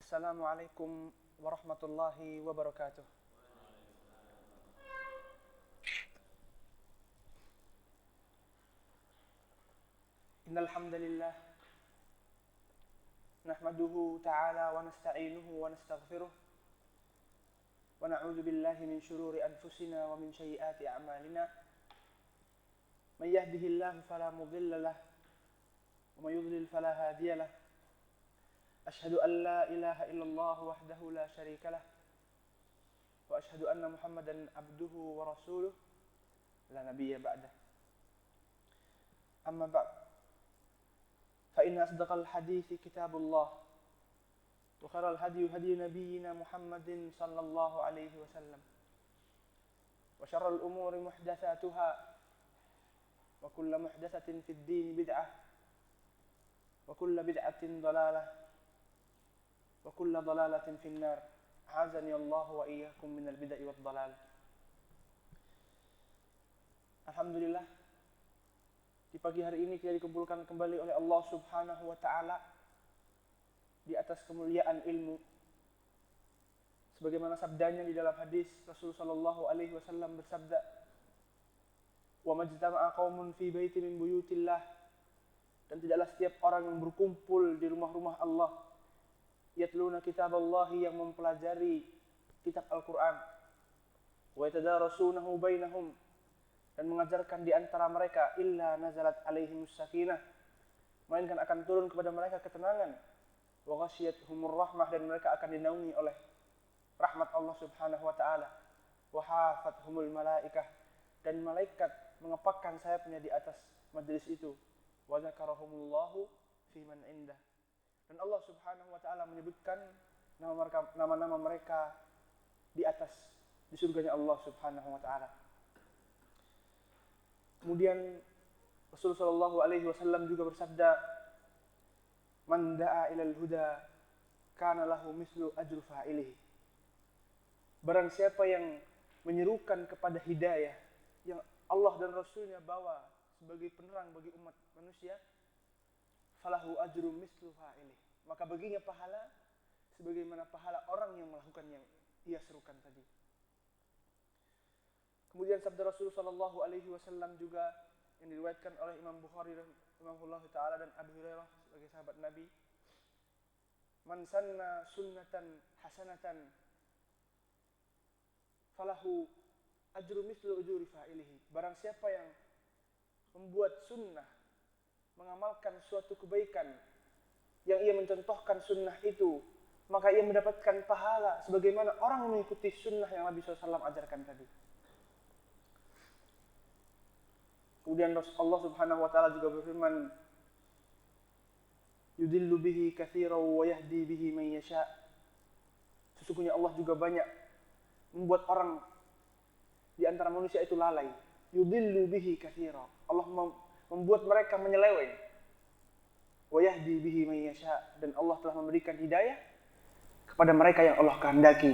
Assalamualaikum warahmatullahi wabarakatuh. Innal hamdalillah nahmaduhu ta'ala wa nasta'inuhu wa nastaghfiruh wa na'udzu billahi min shururi anfusina wa min sayyiati a'malina. May yahdihillahu fala mudilla lahu wa may yudlil fala hadiya lahu. Ashhadu an la ilaha illallah wahdahu la syarika lah wa ashhadu anna Muhammadan abduhu wa rasuluh la nabiyya ba'dah. Amma ba'd. Fa inna asdaqal hadithi kitabullah wa khairal hadi hadi nabiyyina Muhammadin sallallahu alaihi wasallam wa syarrul umuri muhdatsatuha wa kullu muhdatsatin fid din bid'ah wa kullu bid'atin dhalalah wa kullu dhalalatin finnar. A'azani Allah wa iyyakum minal bid'i wad dhalal. Alhamdulillah, di pagi hari ini kita dikumpulkan kembali oleh Allah Subhanahu wa taala di atas kemuliaan ilmu. Sebagaimana sabdanya di dalam hadis, Rasulullah sallallahu alaihi wasallam bersabda, "Wa majtama'a qaumun fi baitin min buyutillah." Dan tidaklah setiap orang yang berkumpul di rumah-rumah Allah, yatluna kitaballahi, yang mempelajari kitab Al-Qur'an, wa yatadarasunahu bainahum, dan mengajarkan di antara mereka, illa nazalat alaihimus sakinah, melainkan akan turun kepada mereka ketenangan, wa ghasyiyatuhumur rahmah, dan mereka akan dinaungi oleh rahmat Allah Subhanahu wa taala, wa hafathumul malaikah, dan malaikat mengepakkan sayapnya di atas majelis itu, wa zakarahumullahu fi man indah. Dan Allah Subhanahu wa taala menyebutkan nama-nama mereka di atas, di surganya Allah Subhanahu wa taala. Kemudian Rasulullah sallallahu alaihi wasallam juga bersabda, "Man da'a ilal huda kana lahu mislu ajru fa'ilihi." Barang siapa yang menyerukan kepada hidayah yang Allah dan Rasulnya bawa sebagai penerang bagi umat manusia, falahu ajru mislu fa'ilih, maka baginya pahala sebagaimana pahala orang yang melakukan yang ia serukan tadi. Kemudian sabda Rasulullah sallallahu alaihi wasallam juga yang diriwayatkan oleh Imam Bukhari rahimahullahu taala dan Abu Hurairah sebagai sahabat Nabi, "Man sanna sunnatan hasanatan falahu ajru mislu ujuri fa'ilihi." Barang siapa yang membuat sunnah, mengamalkan suatu kebaikan yang ia mencontohkan sunnah itu, maka ia mendapatkan pahala sebagaimana orang yang mengikuti sunnah yang Nabi SAW ajarkan tadi. Kemudian Allah Subhanahu wa taala juga berfirman, "Yudillu bihi katsiran wa yahdi bihi man yasha." Sesungguhnya Allah juga banyak membuat orang di antara manusia itu lalai. Yudillu bihi katsiran. Allah membuat mereka menyeleweng. Wa yahdi bihi man yasha, dan Allah telah memberikan hidayah kepada mereka yang Allah kehendaki.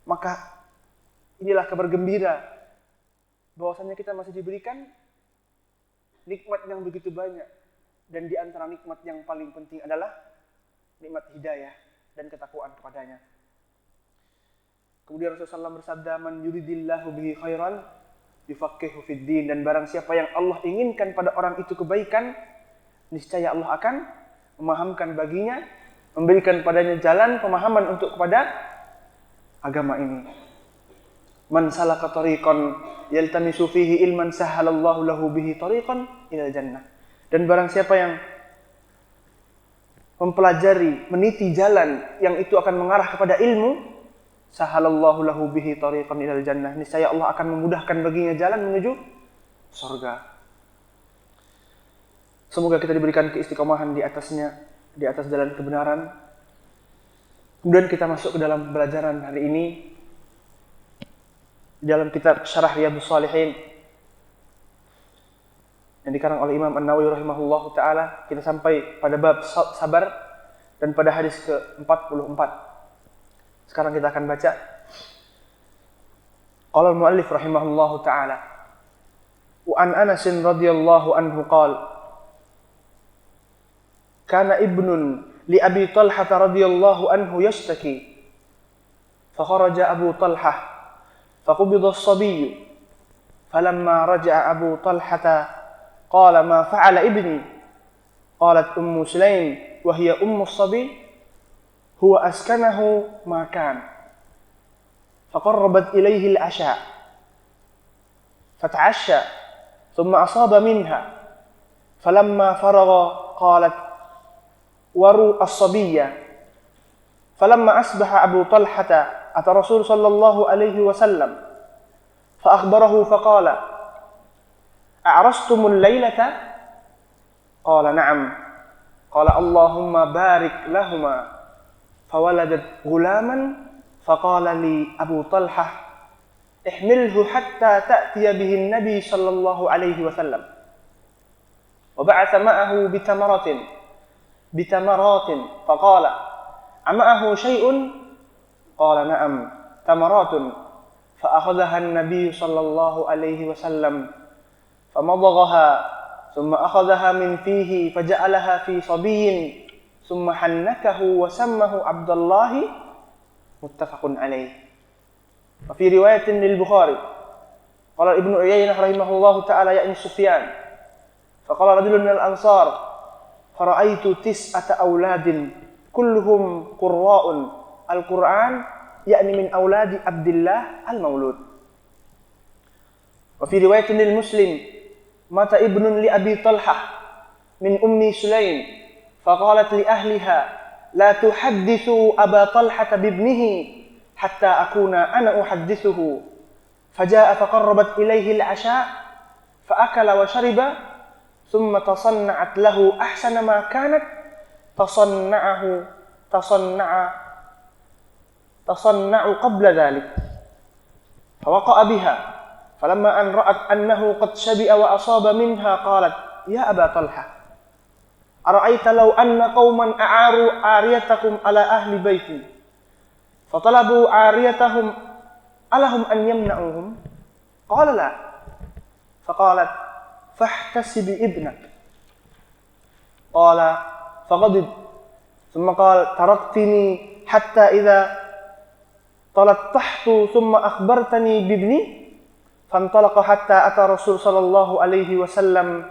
Maka inilah kabar gembira bahwasanya kita masih diberikan nikmat yang begitu banyak, dan di antara nikmat yang paling penting adalah nikmat hidayah dan ketakwaan kepadanya. Kemudian Rasulullah SAW bersabda, "Man yuridillahu bihi khairan yufaqihu fid din." Dan barang siapa yang Allah inginkan pada orang itu kebaikan, niscaya Allah akan memahamkan baginya, memberikan padanya jalan pemahaman untuk kepada agama ini. "Man salaka tariqan yaltamisu fihi ilman sahhalallahu lahu bihi tariqan ilal jannah." Dan barang siapa yang mempelajari, meniti jalan yang itu akan mengarah kepada ilmu, sahhalallahu lahu bihi tariqan ilal jannah, niscaya Allah akan memudahkan baginya jalan menuju surga. Semoga kita diberikan keistiqomahan di atasnya, di atas jalan kebenaran. Kemudian kita masuk ke dalam pelajaran hari ini di dalam kitab Syarah Riyadhus Shalihin yang dikarang oleh Imam An-Nawawi rahimahullahu taala. Kita sampai pada bab sabar dan pada hadis ke-44. Sekarang kita akan baca. Qala al-muallif rahimahullahu taala, "Wa an Anas radhiyallahu anhu qala, kana ibnun li Abi Talhah radhiyallahu anhu yashtaki. Fakharaja Abu Talhah faqubida as-sabiyyu. Falamma raja'a Abu Talhah qala ma fa'ala ibni? Qalat Ummu Sulaim wa hiya ummu as-sabiy huwa askanahu ma kan. Faqarrabat ilayhi al-'asha' fata'asha thumma asaba minha. Falamma faragha qalat waru as-sabiyya. Falamma asbaha Abu Talhah ata Rasul sallallahu alaihi wasallam fa akhbarahu faqala a'rastumul laylata? Qala na'am. Qala Allahumma barik lahuma. Fawaladat gulaman faqala li Abu Talhah ihmilhu hatta ta'tiya bihi an-nabi sallallahu alaihi wasallam. Wa ba'atha ma'ahu bitamaratin faqala ama'ahu shay'un? Qala na'am tamaratun. Fa akhadhaha an-nabi sallallahu alaihi wasallam famadaghaha ثم أخذها من فيه فجعلها في صبي ثم حنكه وسمه عبد الله متفق عليه. وفي رواية للبخاري قال ابن عيينة رحمه الله تعالى يعني سفيان فقال رجل من الأنصار فرأيت 9 أولاد كلهم قراء القرآن يعني من أولاد عبد الله المولود. وفي رواية للمسلم mata ibnun li Abi Talhah min Ummi Sulaim faqalat li ahliha la tuhaddithu Aba Talhah bibnihi hatta akuna ana uhaddithuhu. Faja'a faqarrabat ilayhi al-'asha' faakala wa shariba thumma tasanna'at lahu ahsana ma kanat tasanna'u qabla dhalik fawaqa'a biha. فلما أن رأت أنه قد شبع وأصاب منها قالت يا أبا طلحة أرأيت لو أن قوما أعاروا عاريتكم على أهل بيتي فطلبوا عاريتهم ألهم أن يمنعوهم؟ قال لا. فقالت فاحتسب ابنك. قال فغضب ثم قال تركتني حتى إذا تلطحت ثم أخبرتني بابني. فانطلق حتى أتى رسول صلى الله عليه وسلم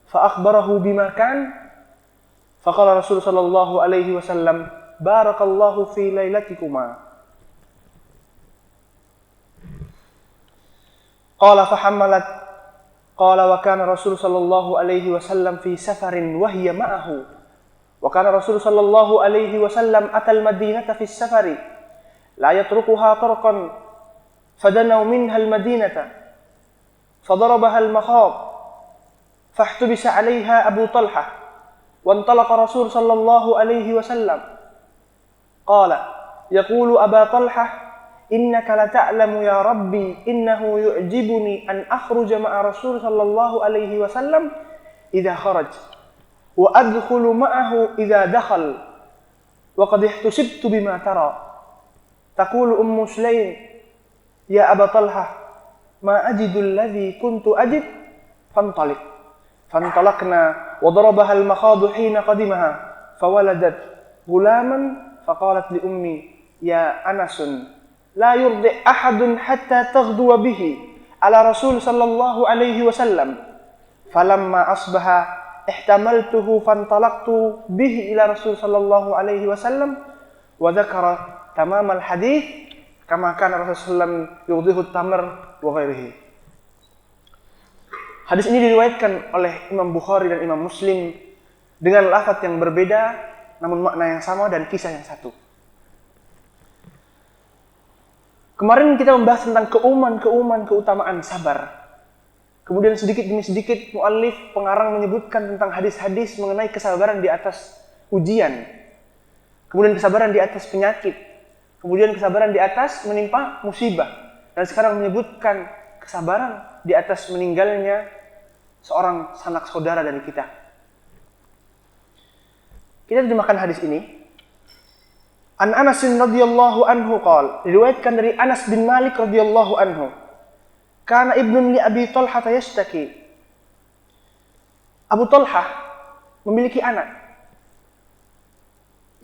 فأخبره بما كان. فقال رسول صلى الله عليه وسلم بارك الله في ليلتكما. قال فحملت. قال وكان رسول صلى الله عليه وسلم في سفر وهي معه. وكان رسول صلى الله عليه وسلم أتى المدينة في السفر لا يتركها طرقا فدنوا منها المدينة فضربها المخاض فاحتبس عليها أبو طلحة وانطلق رسول صلى الله عليه وسلم. قال يقول أبا طلحة إنك لتعلم يا ربي إنه يعجبني أن أخرج مع رسول صلى الله عليه وسلم إذا خرج وأدخل معه إذا دخل وقد احتسبت بما ترى. تقول أم سليم يا أبا طلحة ما أجد الذي كنت أجد فانطلق. فانطلقنا وضربها المخاض حين قدمها فولدت غلاما فقالت لأمي يا أنس لا يرضع أحد حتى تغدو به على رسول صلى الله عليه وسلم. فلما أصبح احتملته فانطلقت به إلى رسول صلى الله عليه وسلم وذكر تمام الحديث kama kana Rasulullah yudhihu tamr wa ghairihi. Hadis ini diriwayatkan oleh Imam Bukhari dan Imam Muslim dengan lafaz yang berbeda namun makna yang sama dan kisah yang satu. Kemarin kita membahas tentang keutamaan sabar. Kemudian sedikit demi sedikit muallif pengarang menyebutkan tentang hadis-hadis mengenai kesabaran di atas ujian. Kemudian kesabaran di atas penyakit. Kemudian kesabaran di atas menimpa musibah. Dan sekarang menyebutkan kesabaran di atas meninggalnya seorang sanak saudara dari kita. Kita terjemahkan hadis ini. An Anas radhiyallahu anhu qala, diriwayatkan dari Anas bin Malik radhiyallahu anhu. Kana ibnun li Abi Talhah yashtaki. Abu Talhah memiliki anak.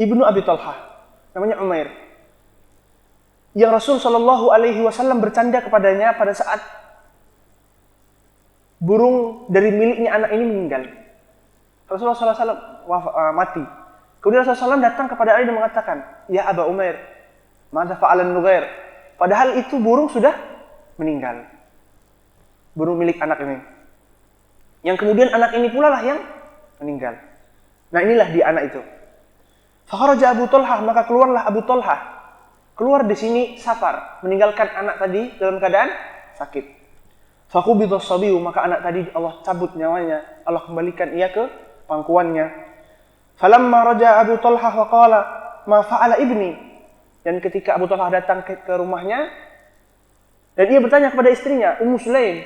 ibnu Abi Talhah, namanya Umair. Yang Rasul Shallallahu Alaihi Wasallam bercanda kepadanya pada saat burung dari miliknya anak ini meninggal. Rasulullah SAW mati. Kemudian Rasulullah SAW datang kepada Ali dan mengatakan, Ya Aba Umair, madza fa'alan Nughair. Padahal itu burung sudah meninggal. Burung milik anak ini. Yang kemudian anak ini pula lah yang meninggal. Nah inilah dia anak itu. Fakharaja Abu Talhah, maka keluarlah Abu Talhah. Keluar di sini safar, meninggalkan anak tadi dalam keadaan sakit. Faqubidha as-sabiyu, maka anak tadi Allah cabut nyawanya, Allah kembalikan ia ke pangkuannya. Falamma raja Abu Talhah wa qala ma fa'ala ibni. Dan ketika Abu Talhah datang ke rumahnya dan ia bertanya kepada istrinya, Ummu Sulaim,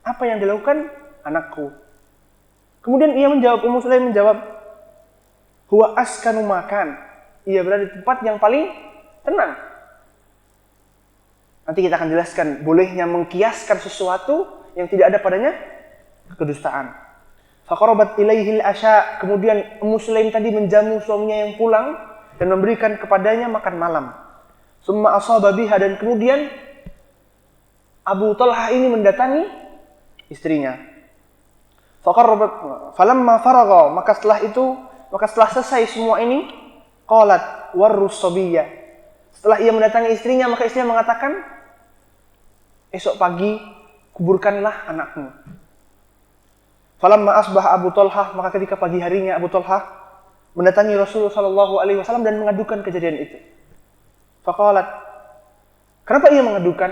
apa yang dilakukan anakku? Kemudian ia menjawab, Ummu Sulaim menjawab, huwa askanu makan. Ia berada di tempat yang paling tenang. Nanti kita akan jelaskan bolehnya mengkiaskan sesuatu yang tidak ada padanya kedustaan. Faqarabat ilaihil asya, kemudian Ummu Sulaim tadi menjamu suaminya yang pulang dan memberikan kepadanya makan malam. Summa asaba biha, dan kemudian Abu Talhah ini mendatangi istrinya. Faqarabat falamma faragha, maka setelah selesai semua ini, qalat warrus sabiyya. Setelah ia mendatangi istrinya, maka istrinya mengatakan, esok pagi kuburkanlah anakmu. Falamma asbah Abu Talhah, maka ketika pagi harinya Abu Talhah mendatangi Rasulullah Shallallahu Alaihi Wasallam dan mengadukan kejadian itu. Faqalat, kenapa ia mengadukan?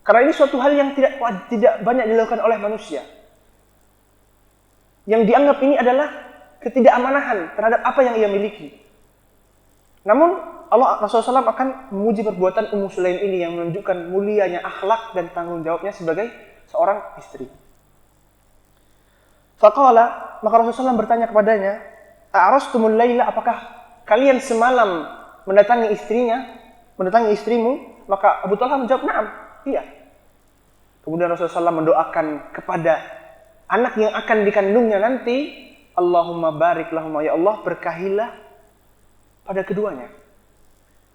Karena ini suatu hal yang tidak banyak dilakukan oleh manusia. Yang dianggap ini adalah ketidakamaнаhan terhadap apa yang ia miliki. Namun Rasulullah SAW akan memuji perbuatan Ummu Sulaim ini yang menunjukkan mulianya akhlak dan tanggung jawabnya sebagai seorang istri. Faqala, maka Rasulullah SAW bertanya kepadanya, a'rastumul laila, apakah kalian semalam mendatangi istrimu? Maka Abu Talhah menjawab, na'am, iya. Kemudian Rasulullah SAW mendoakan kepada anak yang akan dikandungnya nanti, Allahumma barik lahumma, ya Allah berkahilah pada keduanya.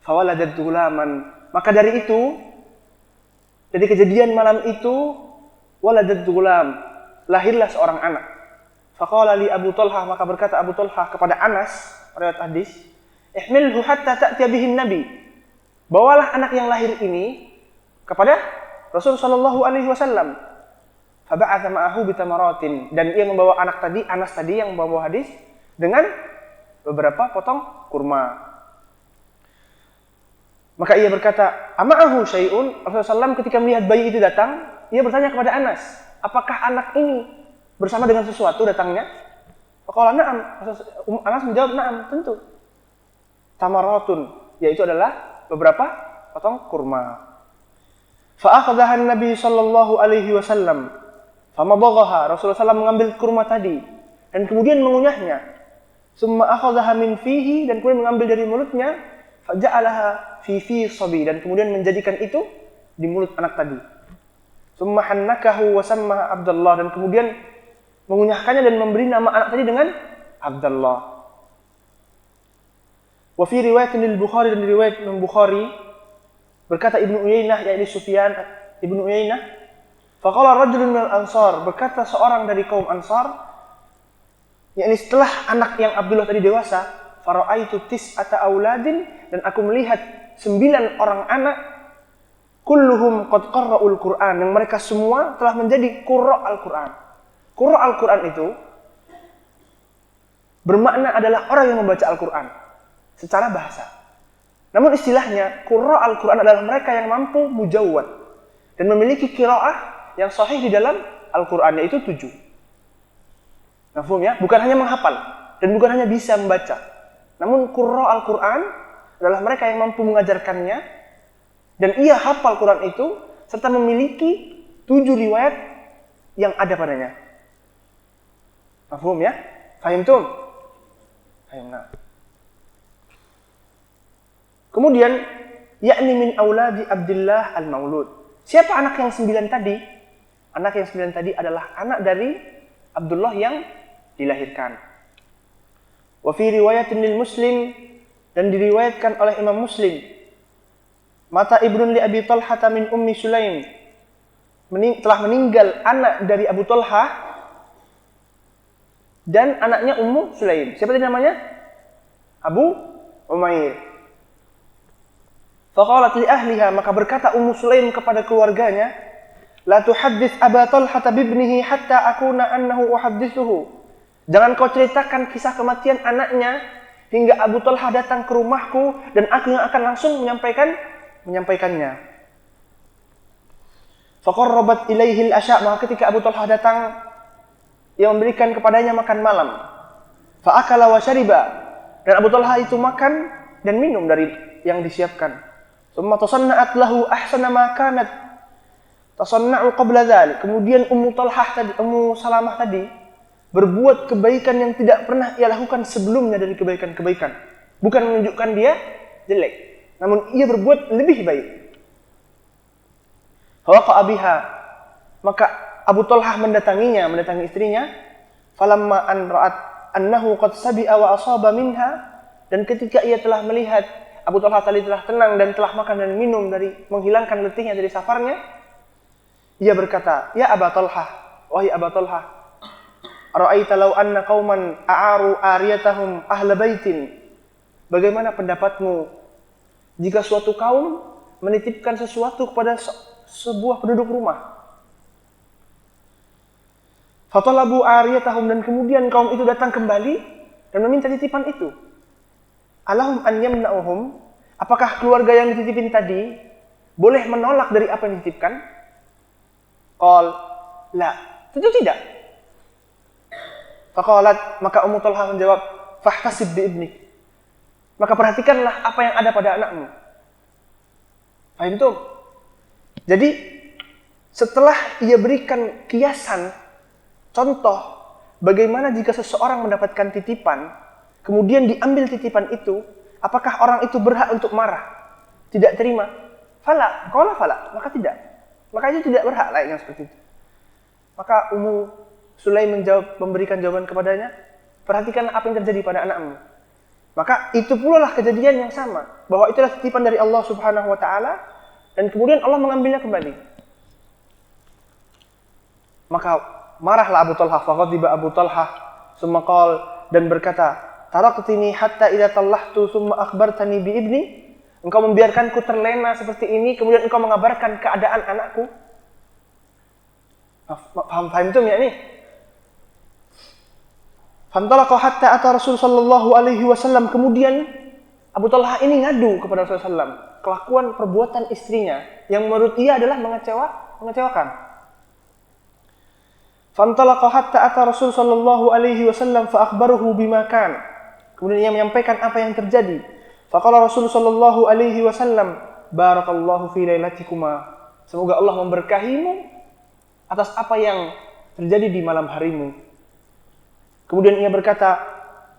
Fawaladat ghulaman, maka dari kejadian malam itu, waladat ghulam, lahirlah seorang anak. Faqala li Abu Talhah, maka berkata Abu Talhah kepada Anas, riwayat hadis, ihmilhu hatta ta'tiya bihin nabi. Bawalah anak yang lahir ini kepada Rasul sallallahu alaihi wasallam. Faba'atha ma'ahu bitamaratin, dan ia membawa Anas tadi yang membawa hadis dengan beberapa potong kurma. Maka ia berkata, ama'ahu syai'un. Rasulullah SAW ketika melihat bayi itu datang, ia bertanya kepada Anas, apakah anak ini bersama dengan sesuatu datangnya? Faqala na'am. Anas menjawab, na'am, tentu. Tamaratun, yaitu adalah beberapa potong kurma. Fa'akhadhaha Nabi sallallahu alaihi wasallam, famadaghaha. Rasulullah SAW mengambil kurma tadi dan kemudian mengunyahnya. Summa akhadhaha min fihi, dan kemudian mengambil dari mulutnya, faja'alaha fi sabi, dan kemudian menjadikan itu di mulut anak tadi. Summa hannakahu wa sammaha Abdullah, dan kemudian mengunyahkannya dan memberi nama anak tadi dengan Abdullah. Wa fi riwayatin al-Bukhari, dan riwayat Imam Bukhari berkata Ibnu Uyainah, yaitu Sufyan Ibnu Uyainah, faqala rajulun minal ansar, berkata seorang dari kaum Ansar, yakni setelah anak yang Abdullah tadi dewasa, fara'aitu tis'ata auladin, dan aku melihat 9 orang anak, kulluhum qad qarra'ul Qur'an, yang mereka semua telah menjadi qurra' al-Qur'an. Qurra' al-Qur'an itu bermakna adalah orang yang membaca Al-Qur'an secara bahasa. Namun istilahnya, qurra' al-Qur'an adalah mereka yang mampu mujawwad dan memiliki qiraah yang sahih di dalam Al-Qur'an, yaitu 7. Mafhum ya? Bukan hanya menghafal dan bukan hanya bisa membaca. Namun qurra' al-Qur'an adalah mereka yang mampu mengajarkannya dan ia hafal Quran itu serta memiliki 7 riwayat yang ada padanya. Mafhum ya? Fahimtum? Fahimna. Kemudian, yakni min auladi Abdullah al-Maulud. Siapa anak yang 9 tadi? Anak yang 9 tadi adalah anak dari Abdullah yang dilahirkan. Wa fi riwayatin lil Muslim, dan diriwayatkan oleh Imam Muslim, mata ibnun li Abi Talhah min Ummi Sulaim, telah meninggal anak dari Abu Talhah dan anaknya Ummu Sulaim. Siapa tadi namanya? Abu Umair. Faqalat li ahliha, maka berkata Ummu Sulaim kepada keluarganya, la tuhaddits Aba Talhah bibnihi hatta akuna annahu uhaddithuhu. Jangan kau ceritakan kisah kematian anaknya hingga Abu Talhah datang ke rumahku dan aku yang akan langsung menyampaikannya. Faqarrabat ilaihi al-asya', maka ketika Abu Talhah datang, ia memberikan kepadanya makan malam. Fa'akala wa syariba, dan Abu Talhah itu makan dan minum dari yang disiapkan. Tsumma tasanna'at lahu ahsana ma kanat tasanna'u qabla dzalik. Kemudian Ummu Salamah tadi berbuat kebaikan yang tidak pernah ia lakukan sebelumnya dari kebaikan-kebaikan. Bukan menunjukkan dia jelek, namun ia berbuat lebih baik. Fawaqa biha, maka Abu Talhah mendatangi istrinya. Falamma an ra'at annahu qad sabi'a wa asaba minha, dan ketika ia telah melihat Abu Talhah tadi telah tenang dan telah makan dan minum dari menghilangkan letihnya dari safarnya, ia berkata, ya Aba Talhah, wahai Aba Talhah, ara'aita law anna qauman a'aru ariyatahum ahla baitin, bagaimana pendapatmu jika suatu kaum menitipkan sesuatu kepada sebuah penduduk rumah? Fatalabu ariyatahum, dan kemudian kaum itu datang kembali dan meminta titipan itu. Alahum an yamna'uhum, apakah keluarga yang dititipin tadi boleh menolak dari apa yang dititipkan? Qal la, tentu tidak. Faqalat, maka Ummu Talhah menjawab, fahtasib bi ibnik, maka perhatikanlah apa yang ada pada anakmu. Paham itu? Jadi setelah ia berikan kiasan, contoh bagaimana jika seseorang mendapatkan titipan, kemudian diambil titipan itu, apakah orang itu berhak untuk marah, tidak terima? Fala, qala fala, maka tidak. Maka itu tidak berhak layaknya seperti itu. Maka Ummu Sulaim memberikan jawaban kepadanya, perhatikanlah apa yang terjadi pada anakmu. Maka itu pula lah kejadian yang sama, bahwa itulah titipan dari Allah Subhanahu wa taala, dan kemudian Allah mengambilnya kembali. Maka marahlah Abu Talhah, faghadiba Abu Talhah, summa qala, dan berkata, taraktini hatta idza tallahtu summa akhbartani bi ibni, engkau membiarkanku terlena seperti ini, kemudian engkau mengabarkan keadaan anakku. Paham itu ya nih? Fantalaqa hatta ata Rasul sallallahu alaihi wasallam, kemudian Abu Talhah ini ngadu kepada Rasulullah sallallahu alaihi wasallam kelakuan perbuatan istrinya yang menurut ia adalah mengecewakan. Fantalaqa hatta ata Rasul sallallahu alaihi wasallam fa akhbarahu bima kan. Kemudian ia menyampaikan apa yang terjadi. Faqala Rasul sallallahu alaihi wasallam, barakallahu fi lailatikuma, semoga Allah memberkahimu atas apa yang terjadi di malam harimu. Kemudian ia berkata,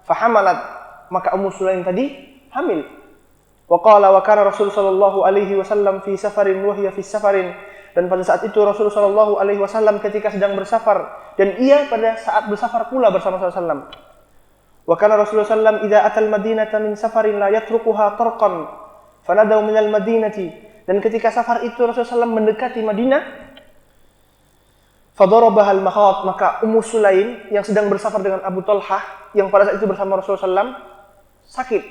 fahamalat, maka Ummu Sulaim tadi hamil. Wa qala wa kana Rasul sallallahu alaihi wasallam fi safarin wa hiya fi safarin, dan pada saat itu Rasul sallallahu alaihi wasallam ketika sedang bersafar, dan ia pada saat bersafar pula bersama Rasulullah sallallahu alaihi wasallam. Wa kana Rasulullah sallallahu alaihi wasallam idza atal madinata min safarin la yatrukuha tarqan fanadaw minal madinati, dan ketika safar itu Rasulullah sallallahu alaihi wasallam mendekati Madinah, fadarabahal makhat, maka Ummu Sulaim yang sedang bersafar dengan Abu Talhah yang pada saat itu bersama Rasulullah SAW sakit.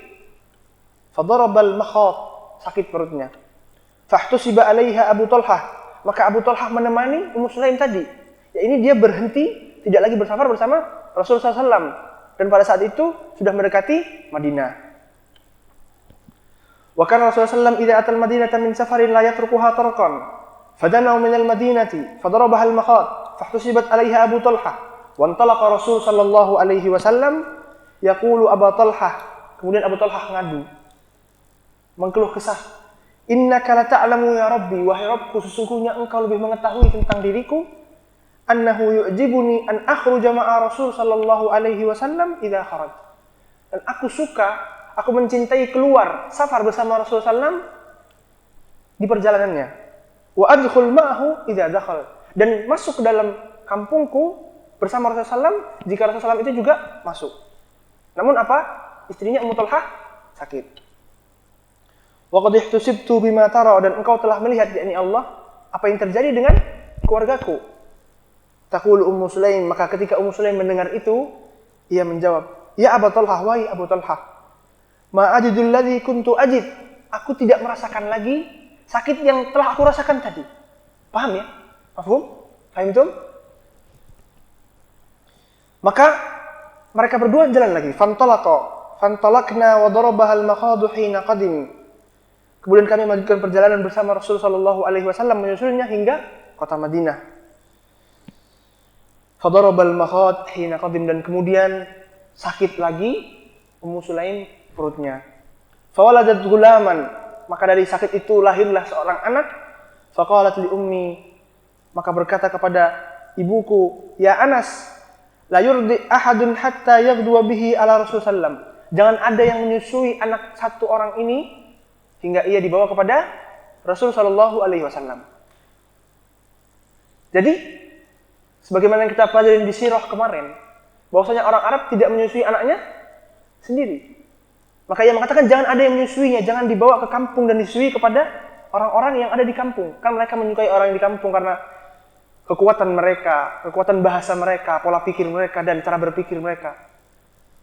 Fadarabal makhat, sakit perutnya. Fahtusiba alaiha Abu Talhah, maka Abu Talhah menemani Ummu Sulaim tadi. Ya, ini dia berhenti, tidak lagi bersafar bersama Rasulullah SAW, dan pada saat itu sudah mendekati Madinah. Wa kana Rasulullah SAW idza atal madinata min safarin la yatrukuha tarqan fadanaw minal madinati fadarabaha al-makhat fahtusibat 'alaiha Abu Talhah wa antalaqa Rasul sallallahu alaihi wasallam yaqulu Abu Talhah, kemudian Abu Talhah ngadu, mengeluh kesah, innaka la ta'lamu ya Rabbi, wahai Rabbku, sesungguhnya engkau lebih mengetahui tentang diriku, annahu yu'jibuni an akhruja ma'a Rasul sallallahu alaihi wasallam idza kharaj, dan aku mencintai keluar safar bersama Rasul sallam di perjalanannya. Wa adkhul ma'ahu idza dakhal, dan masuk ke dalam kampungku bersama Rasulullah SAW jika Rasulullah SAW itu juga masuk. Namun apa? Istrinya Ummu Talhah sakit. Wa qad ihtusibtu bima tara, dan engkau telah melihat yakni Allah apa yang terjadi dengan keluargaku. Taqulu Ummu Sulaim, maka ketika Ummu Sulaim mendengar itu, ia menjawab, ya Abu Talhah, wahai Abu Talhah, ma ajidul ladzi kuntu ajid, aku tidak merasakan lagi sakit yang telah aku rasakan tadi. Paham ya? Mafhum? Fahimtum? Maka mereka berdua jalan lagi. Fantalaqna wa darabaha al-makhadu hina qadim. Kemudian kami melanjutkan perjalanan bersama Rasul sallallahu alaihi wasallam menyusulnya hingga kota Madinah. Fadarabal makhad hina qadim, dan kemudian sakit lagi Ummu Sulaim perutnya. Fawaladat gulaman, maka dari sakit itu lahirlah seorang anak. Faqalat li ummi, maka berkata kepada ibuku, ya Anas, la yurdi ahadun hatta yaghdwa bihi ala Rasul sallam. Jangan ada yang menyusui anak satu orang ini hingga ia dibawa kepada Rasul sallallahu alaihi wasallam. Jadi sebagaimana yang kita pelajari di sirah kemarin, bahwasanya orang Arab tidak menyusui anaknya sendiri. Maka ia mengatakan jangan ada yang menyusuinya, jangan dibawa ke kampung dan disusui kepada orang-orang yang ada di kampung. Kan mereka menyukai orang yang di kampung karena kekuatan mereka, kekuatan bahasa mereka, pola pikir mereka, dan cara berpikir mereka.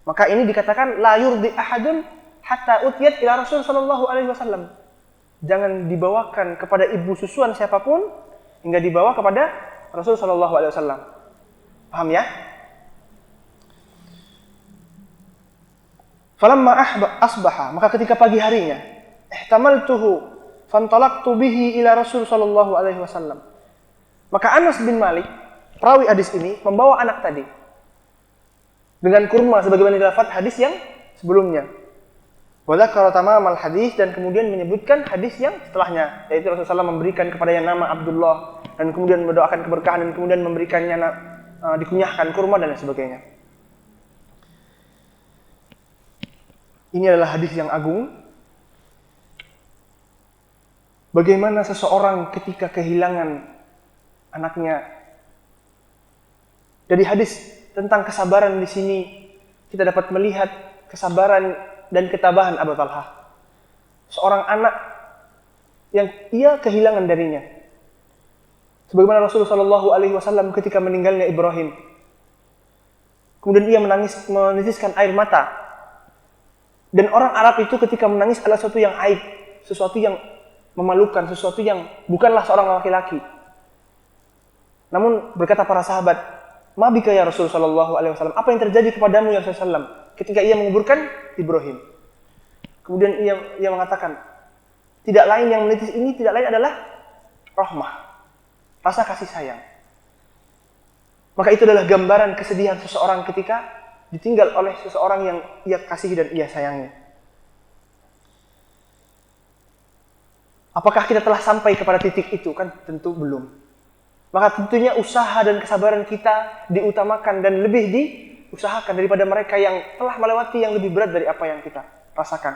Maka ini dikatakan la yurdi ahadun hatta utiyat ila Rasul sallallahu alaihi wasallam. Jangan dibawakan kepada ibu susuan siapapun hingga dibawa kepada Rasul sallallahu alaihi wasallam. Paham ya? Falamma asbaha, maka ketika pagi harinya, ihtamaltuhu fantalaqtu bihi ila Rasul sallallahu alaihi wasallam. Maka Anas bin Malik, perawi hadis ini, membawa anak tadi dengan kurma sebagaimana dilafaz hadis yang sebelumnya. Wa dzakara tamamal hadis, dan kemudian menyebutkan hadis yang setelahnya, yaitu Rasulullah SAW memberikan kepadanya nama Abdullah, dan kemudian mendoakan keberkahan, dan kemudian memberikannya dikunyahkan kurma dan lain sebagainya. Ini adalah hadis yang agung. Bagaimana seseorang ketika kehilangan anaknya. Dari hadis tentang kesabaran di sini kita dapat melihat kesabaran dan ketabahan Abu Talhah. Seorang anak yang ia kehilangan darinya. Sebagaimana Rasulullah sallallahu alaihi wasallam ketika meninggalnya Ibrahim. Kemudian ia menitiskan air mata. Dan orang Arab itu ketika menangis adalah sesuatu yang aib, sesuatu yang memalukan, sesuatu yang bukanlah seorang laki-laki. Namun berkata para sahabat, "Ma bika ya Rasul sallallahu alaihi wasallam? Apa yang terjadi kepadamu ya Rasulullah?" Ketika ia menguburkan Ibrahim. Kemudian ia mengatakan, tidak lain yang menitis ini tidak lain adalah rahmah, rasa kasih sayang. Maka itu adalah gambaran kesedihan seseorang ketika ditinggal oleh seseorang yang ia kasihi dan ia sayangi. Apakah kita telah sampai kepada titik itu? Kan tentu belum. Maka tentunya usaha dan kesabaran kita diutamakan dan lebih diusahakan daripada mereka yang telah melewati yang lebih berat dari apa yang kita rasakan.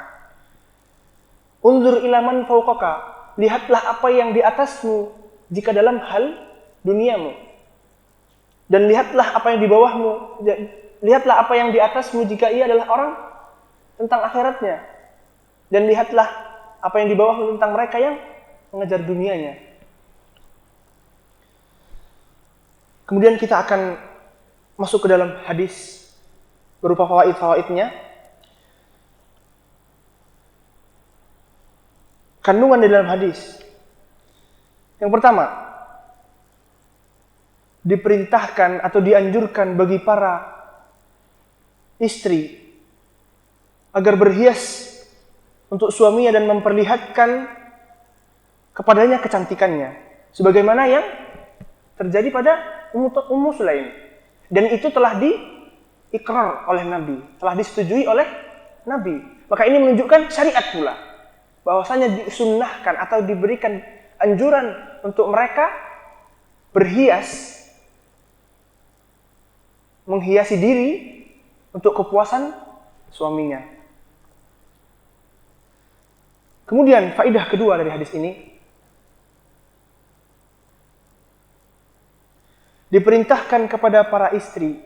Unzur ila man fawqaka, lihatlah apa yang di atasmu jika dalam hal duniamu. Dan lihatlah apa yang di bawahmu, lihatlah apa yang di atasmu jika ia adalah orang tentang akhiratnya. Dan lihatlah apa yang di bawahmu tentang mereka yang mengejar dunianya. Kemudian kita akan masuk ke dalam hadis berupa fawaid-fawaidnya. Kandungan di dalam hadis. Yang pertama, diperintahkan atau dianjurkan bagi para istri agar berhias untuk suaminya dan memperlihatkan kepadanya kecantikannya, sebagaimana yang terjadi pada Ummu Sulaim, dan itu telah diikrar oleh Nabi, telah disetujui oleh Nabi. Maka ini menunjukkan syariat pula, bahwasanya disunnahkan atau diberikan anjuran untuk mereka berhias, menghiasi diri untuk kepuasan suaminya. Kemudian faidah kedua dari hadis ini, diperintahkan kepada para istri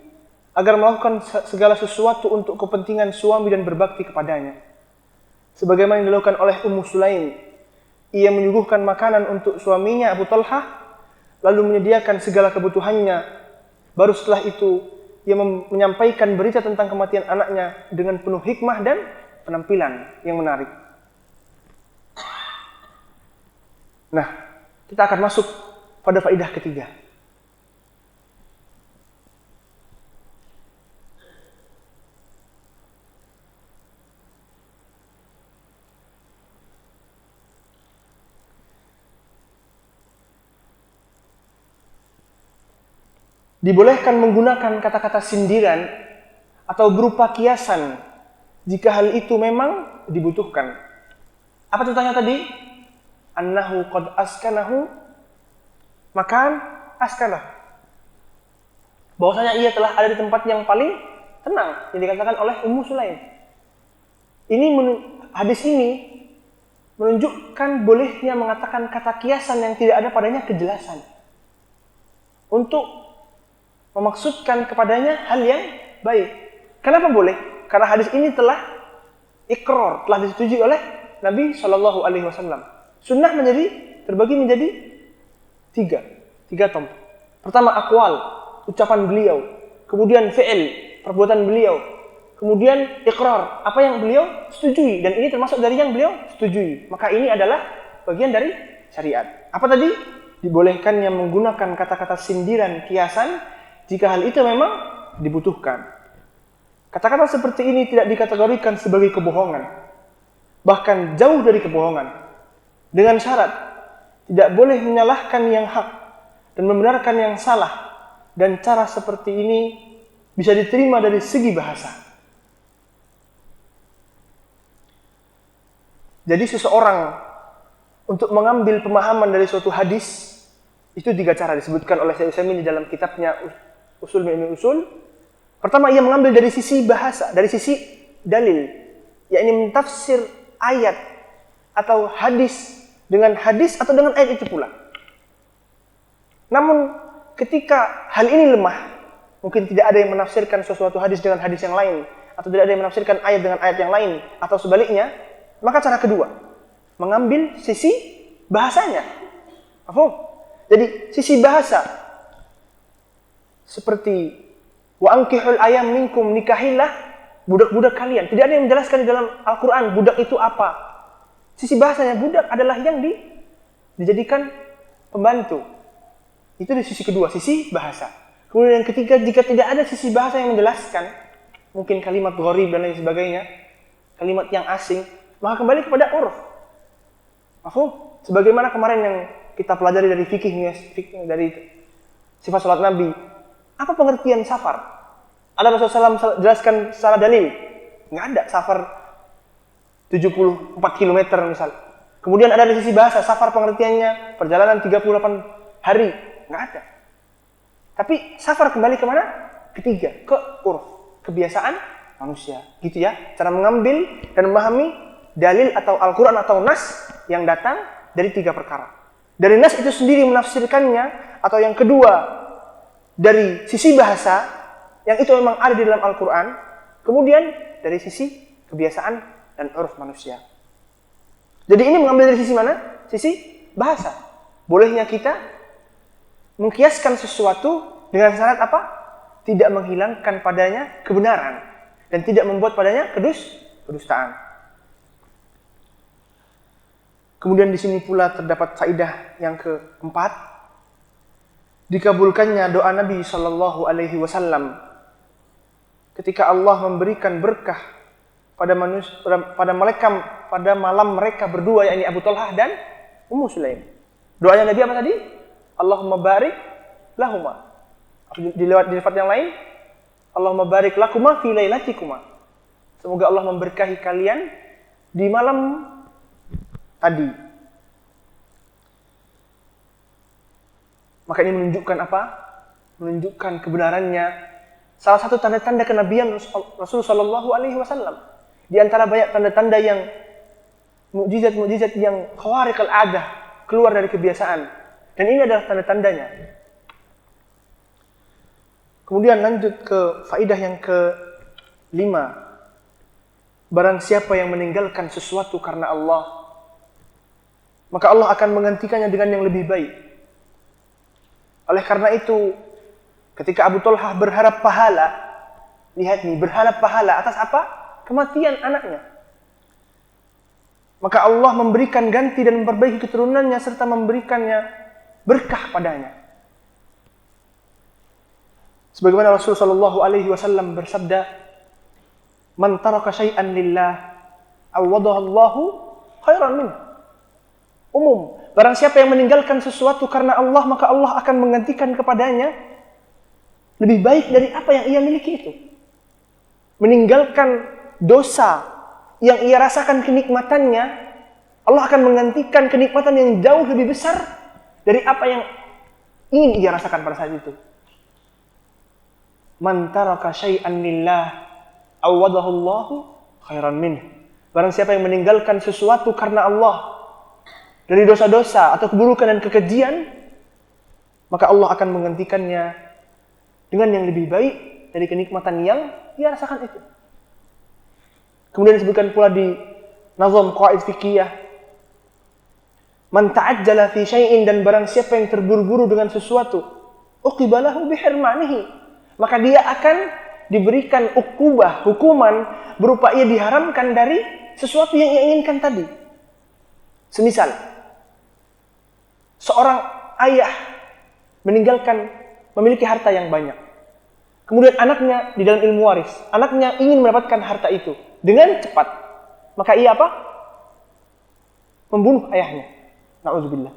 agar melakukan segala sesuatu untuk kepentingan suami dan berbakti kepadanya. Sebagaimana yang dilakukan oleh Ummu Sulaim. Ia menyuguhkan makanan untuk suaminya Abu Talhah, lalu menyediakan segala kebutuhannya. Baru setelah itu, ia menyampaikan berita tentang kematian anaknya dengan penuh hikmah dan penampilan yang menarik. Nah, kita akan masuk pada faedah ketiga. Dibolehkan menggunakan kata-kata sindiran atau berupa kiasan jika hal itu memang dibutuhkan. Apa contohnya tadi? Annahu qad askanahu makan askanah. Bahwasanya ia telah ada di tempat yang paling tenang, yang dikatakan oleh Ummu Sulaim. Hadis ini menunjukkan bolehnya mengatakan kata kiasan yang tidak ada padanya kejelasan untuk memaksudkan kepadanya hal yang baik. Kenapa boleh? Karena hadis ini telah ikrar, telah disetujui oleh Nabi Shallallahu Alaihi Wasallam. Sunnah terbagi menjadi tiga tempat. Pertama aqwal, ucapan beliau. Kemudian fi'il, perbuatan beliau. Kemudian ikrar, apa yang beliau setujui. Dan ini termasuk dari yang beliau setujui. Maka ini adalah bagian dari syariat. Apa tadi? Dibolehkannya menggunakan kata-kata sindiran, kiasan jika hal itu memang dibutuhkan. Kata-kata seperti ini tidak dikategorikan sebagai kebohongan. Bahkan jauh dari kebohongan. Dengan syarat, tidak boleh menyalahkan yang hak dan membenarkan yang salah. Dan cara seperti ini bisa diterima dari segi bahasa. Jadi seseorang untuk mengambil pemahaman dari suatu hadis, itu 3 cara disebutkan oleh Syekh Utsaimin di dalam kitabnya Usul min Usul. Pertama, ia mengambil dari sisi bahasa, dari sisi dalil, yakni mentafsir ayat atau hadis dengan hadis atau dengan ayat itu pula. Namun ketika hal ini lemah, mungkin tidak ada yang menafsirkan sesuatu hadis dengan hadis yang lain, atau tidak ada yang menafsirkan ayat dengan ayat yang lain, atau sebaliknya, maka cara kedua, mengambil sisi bahasanya. Jadi sisi bahasa seperti wa ankihul ayam minkum, nikahilah budak-budak kalian. Tidak ada yang menjelaskan di dalam Al-Quran budak itu apa. Sisi bahasanya budak adalah yang dijadikan pembantu. Itu di sisi kedua, sisi bahasa. Kemudian yang ketiga, jika tidak ada sisi bahasa yang menjelaskan, mungkin kalimat gharib dan lain sebagainya, kalimat yang asing, maka kembali kepada urf. Sebagaimana kemarin yang kita pelajari dari fikih dari sifat salat Nabi. Apa pengertian safar? Ada Rasulullah SAW jelaskan secara dalil? Nggak ada. Safar 74 km misal. Kemudian ada di sisi bahasa, safar pengertiannya perjalanan 38 hari. Nggak ada. Tapi safar kembali kemana? Ketiga, ke urf, kebiasaan manusia. Gitu ya, cara mengambil dan memahami dalil atau Al-Quran atau nas yang datang dari 3 perkara. Dari nas itu sendiri menafsirkannya, atau yang kedua, dari sisi bahasa, yang itu memang ada di dalam Al-Quran. Kemudian dari sisi kebiasaan dan uruf manusia. Jadi ini mengambil dari sisi mana? Sisi bahasa. Bolehnya kita mengkiaskan sesuatu dengan syarat apa? Tidak menghilangkan padanya kebenaran dan tidak membuat padanya kedustaan. Kemudian di sini pula terdapat faedah yang keempat, dikabulkannya doa Nabi Shallallahu Alaihi Wasallam ketika Allah memberikan berkah pada malam mereka berdua, yakni Abu Talhah dan Ummu Sulaim. Doanya Nabi apa tadi? Allahumma barik lahuma. Di lafaz yang lain, Allahumma barik lakuma fi lailatikuma. Semoga Allah memberkahi kalian di malam tadi. Maka ini menunjukkan apa? Menunjukkan kebenarannya salah satu tanda-tanda kenabian Rasulullah Shallallahu Alaihi Wasallam. Di antara banyak tanda-tanda yang mukjizat-mukjizat yang khawariqul adah, keluar dari kebiasaan. Dan ini adalah tanda-tandanya. Kemudian lanjut ke faedah yang kelima. Barang siapa yang meninggalkan sesuatu karena Allah, maka Allah akan menggantikannya dengan yang lebih baik. Oleh karena itu, ketika Abu Talhah berharap pahala, lihat nih, berharap pahala atas apa? Kematian anaknya. Maka Allah memberikan ganti dan memperbaiki keturunannya serta memberikannya berkah padanya. Sebagaimana Rasul sallallahu alaihi wasallam bersabda, "Man taraka syai'an lillah, awadahu Allahu khairan min." Umum, barang siapa yang meninggalkan sesuatu karena Allah, maka Allah akan menggantikan kepadanya lebih baik dari apa yang ia miliki itu. Meninggalkan dosa yang ia rasakan kenikmatannya, Allah akan menggantikan kenikmatan yang jauh lebih besar dari apa yang ingin ia rasakan pada saat itu. Man taraka syai'an lillah, awadahu Allahu khairan min. Barang siapa yang meninggalkan sesuatu karena Allah dari dosa-dosa atau keburukan dan kekejian, maka Allah akan menggantikannya dengan yang lebih baik dari kenikmatan yang ia rasakan itu. Kemudian disebutkan pula di nazam qaid fikiyah, man ta'ajjala fi syai'in, dan barang siapa yang terburu-buru dengan sesuatu, uqibalahu bihirmanihi, maka dia akan diberikan ukubah, hukuman berupa ia diharamkan dari sesuatu yang ia inginkan tadi. Semisal seorang ayah memiliki harta yang banyak. Kemudian anaknya di dalam ilmu waris, anaknya ingin mendapatkan harta itu dengan cepat. Maka ia apa? Membunuh ayahnya. Na'udzubillah.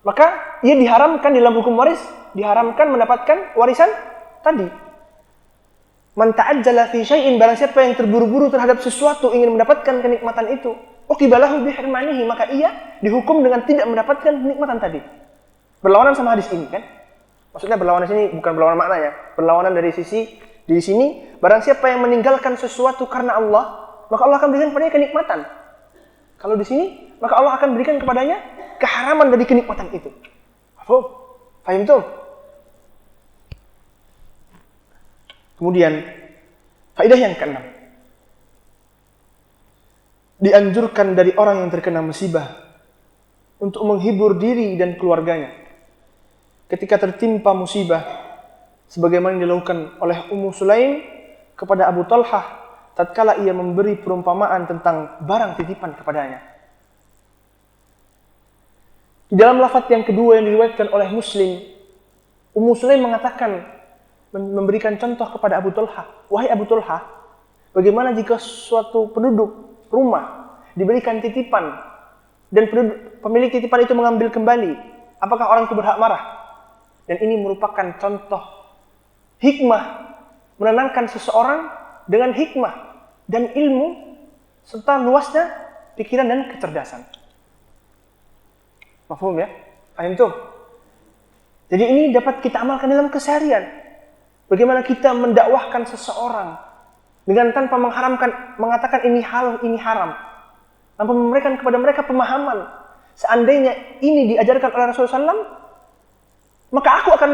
Maka ia diharamkan dalam hukum waris, diharamkan mendapatkan warisan tadi. Man ta'ajjala fi syai'in, barang siapa yang terburu-buru terhadap sesuatu ingin mendapatkan kenikmatan itu, uqibalahu bihirmanihi, maka ia dihukum dengan tidak mendapatkan kenikmatan tadi. Berlawanan sama hadis ini kan? Maksudnya berlawanan di sini bukan berlawanan maknanya, berlawanan dari sisi di sini, barang siapa yang meninggalkan sesuatu karena Allah, maka Allah akan berikan kepadanya kenikmatan. Kalau di sini, maka Allah akan berikan kepadanya keharaman dari kenikmatan itu. Fahim tuh? Kemudian faedah yang keenam, dianjurkan dari orang yang terkena musibah untuk menghibur diri dan keluarganya ketika tertimpa musibah, sebagaimana yang dilakukan oleh Ummu Sulaim kepada Abu Talhah tatkala ia memberi perumpamaan tentang barang titipan kepadanya. Di dalam lafaz yang kedua yang diriwayatkan oleh Muslim, Ummu Sulaim mengatakan, memberikan contoh kepada Abu Talhah, wahai Abu Talhah, bagaimana jika suatu penduduk rumah diberikan titipan dan pemilik titipan itu mengambil kembali, apakah orang itu berhak marah? Dan ini merupakan contoh hikmah menenangkan seseorang dengan hikmah dan ilmu serta luasnya pikiran dan kecerdasan. Mafhum ya? Paham tuh? Jadi ini dapat kita amalkan dalam keseharian. Bagaimana kita mendakwahkan seseorang dengan tanpa mengatakan ini halal, ini haram. Tanpa memberikan kepada mereka pemahaman. Seandainya ini diajarkan oleh Rasulullah SAW, maka aku akan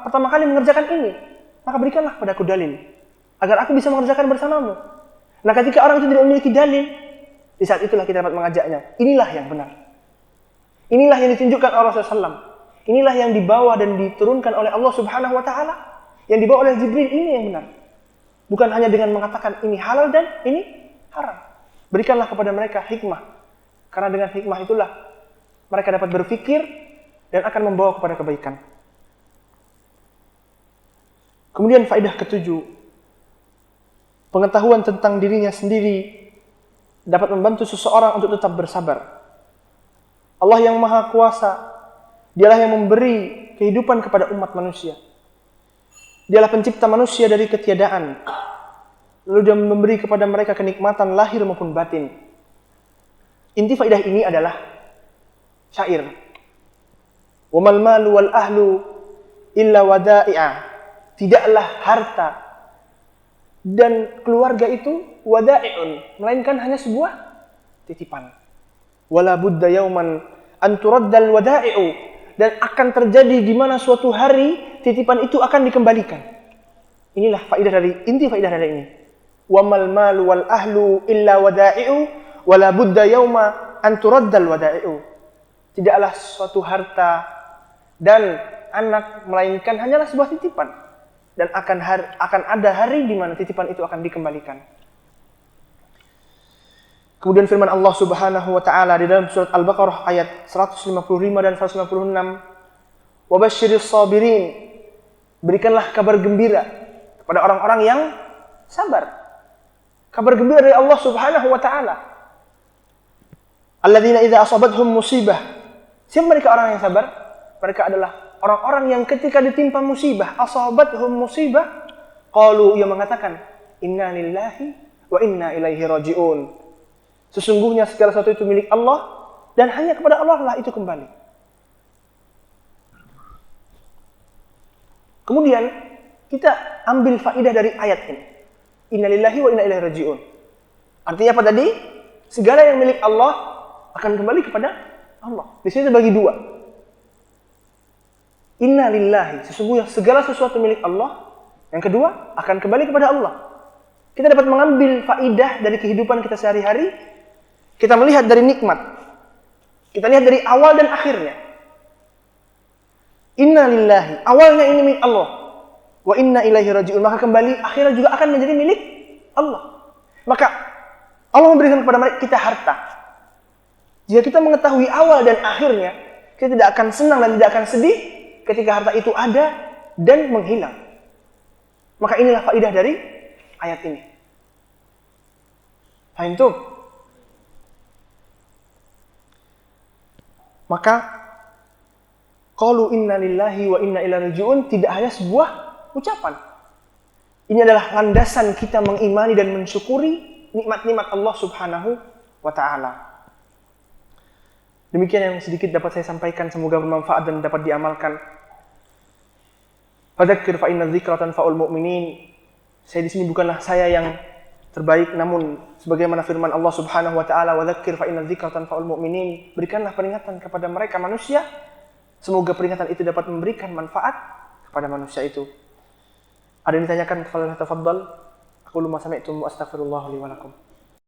pertama kali mengerjakan ini. Maka berikanlah padaku dalil, agar aku bisa mengerjakan bersamamu. Nah ketika orang itu tidak memiliki dalil, di saat itulah kita dapat mengajaknya. Inilah yang benar. Inilah yang ditunjukkan oleh Rasulullah SAW. Inilah yang dibawa dan diturunkan oleh Allah Subhanahu Wa Taala. Yang dibawa oleh Jibril, ini yang benar. Bukan hanya dengan mengatakan ini halal dan ini haram. Berikanlah kepada mereka hikmah. Karena dengan hikmah itulah mereka dapat berpikir dan akan membawa kepada kebaikan. Kemudian faedah ketujuh, pengetahuan tentang dirinya sendiri dapat membantu seseorang untuk tetap bersabar. Allah yang Maha Kuasa, Dialah yang memberi kehidupan kepada umat manusia. Dialah pencipta manusia dari ketiadaan. Lalu Dia memberi kepada mereka kenikmatan lahir maupun batin. Inti faedah ini adalah syair. Wa mal malu wal ahlu illa wada'i'a. Tidaklah harta dan keluarga itu wada'i'un, melainkan hanya sebuah titipan. Wala budda yauman an turaddal wada'i'u. dan akan terjadi di mana suatu hari titipan itu akan dikembalikan. Inilah inti faidah dari ini. Wa mal malu wal ahlu illa wada'i'u wa la budda yauma an turaddal wada'i'u. Tidaklah suatu harta dan anak melainkan hanyalah sebuah titipan, dan akan ada hari di mana titipan itu akan dikembalikan. Kemudian firman Allah Subhanahu wa taala di dalam surat Al-Baqarah ayat 155 dan 156, "Wa basyiris sabirin." Berikanlah kabar gembira kepada orang-orang yang sabar. Kabar gembira dari Allah Subhanahu wa taala. Alladzina idza asabathum musibah. Siapa mereka orang yang sabar? Mereka adalah orang-orang yang ketika ditimpa musibah, asabathum musibah, qalu, ia mengatakan, "Inna lillahi wa inna ilaihi raji'un." Sesungguhnya segala sesuatu itu milik Allah dan hanya kepada Allah lah itu kembali. Kemudian kita ambil faidah dari ayat ini. Inna lillahi wa inna ilaihi raji'un. Artinya apa tadi? Segala yang milik Allah akan kembali kepada Allah. Di sini terbagi dua. Inna lillahi, sesungguhnya segala sesuatu milik Allah. Yang kedua, akan kembali kepada Allah. Kita dapat mengambil faidah dari kehidupan kita sehari-hari. Kita melihat dari nikmat. Kita lihat dari awal dan akhirnya. Inna lillahi, awalnya ini milik Allah. Wa inna ilaihi raji'un, maka kembali akhirnya juga akan menjadi milik Allah. Maka Allah memberikan kepada kita harta. Jika kita mengetahui awal dan akhirnya, kita tidak akan senang dan tidak akan sedih ketika harta itu ada dan menghilang. Maka inilah faidah dari ayat ini. Paham tuh? Maka qalu inna lillahi wa inna ilaihi raji'un tidak hanya sebuah ucapan. Ini adalah landasan kita mengimani dan mensyukuri nikmat-nikmat Allah Subhanahu wa taala. Demikian yang sedikit dapat saya sampaikan, semoga bermanfaat dan dapat diamalkan. Fadzakir fa inna dzikra tanfa'ul mu'minin. Saya di sini bukanlah saya yang terbaik, namun sebagaimana firman Allah Subhanahu wa taala, "Wa dzakir fa inna dzikra tanfa'ul mu'minin." Berikanlah peringatan kepada mereka manusia, semoga peringatan itu dapat memberikan manfaat kepada manusia itu. Ada yang ditanyakan, tafadhal. Aku lu ma sami'tum wa astaghfirullah li wa lakum.